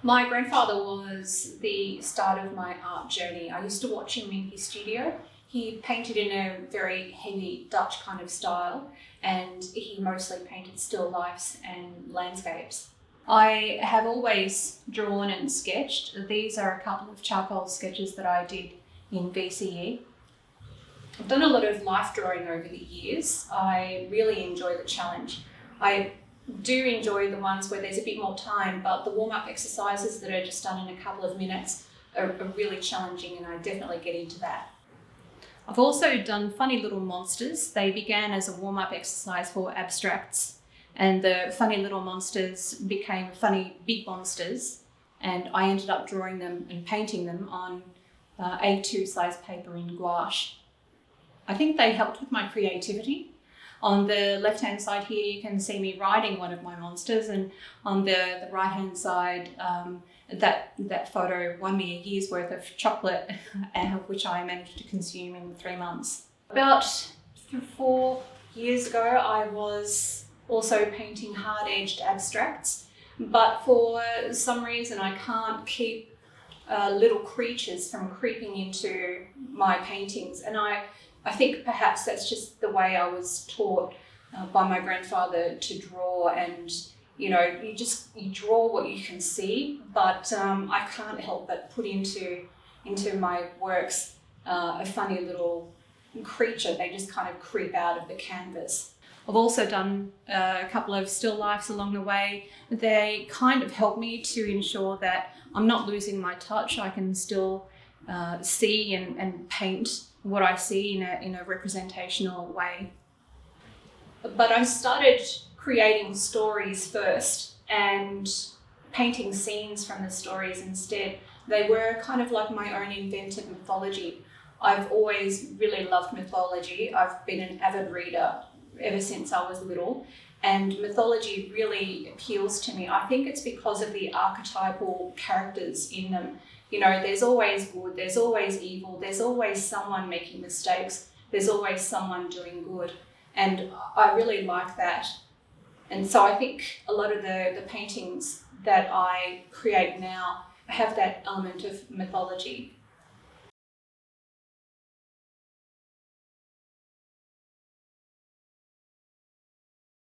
My grandfather was the start of my art journey. I used to watch him in his studio. He painted in a very heavy Dutch kind of style, and he mostly painted still lifes and landscapes. I have always drawn and sketched. These are a couple of charcoal sketches that I did in VCE. I've done a lot of life drawing over the years. I really enjoy the challenge. I do enjoy the ones where there's a bit more time, but the warm-up exercises that are just done in a couple of minutes are really challenging, and I definitely get into that. I've also done funny little monsters. They began as a warm-up exercise for abstracts, and the funny little monsters became funny big monsters, and I ended up drawing them and painting them on A2 size paper in gouache. I think they helped with my creativity. On the left-hand side here, you can see me riding one of my monsters, and on the right-hand side, that photo won me a year's worth of chocolate, which I managed to consume in 3 months. About 4 years ago, I was also painting hard-edged abstracts, but for some reason I can't keep little creatures from creeping into my paintings, and I think perhaps that's just the way I was taught by my grandfather to draw, and you draw what you can see, but I can't help but put into my works a funny little creature. They just kind of creep out of the canvas. I've also done a couple of still lifes along the way. They kind of help me to ensure that I'm not losing my touch. I can still see and paint what I see in a representational way. But I started creating stories first and painting scenes from the stories instead. They were kind of like my own invented mythology. I've always really loved mythology. I've been an avid reader ever since I was little, and mythology really appeals to me. I think it's because of the archetypal characters in them. There's always good, there's always evil, there's always someone making mistakes, there's always someone doing good. And I really like that. And so I think a lot of the paintings that I create now have that element of mythology.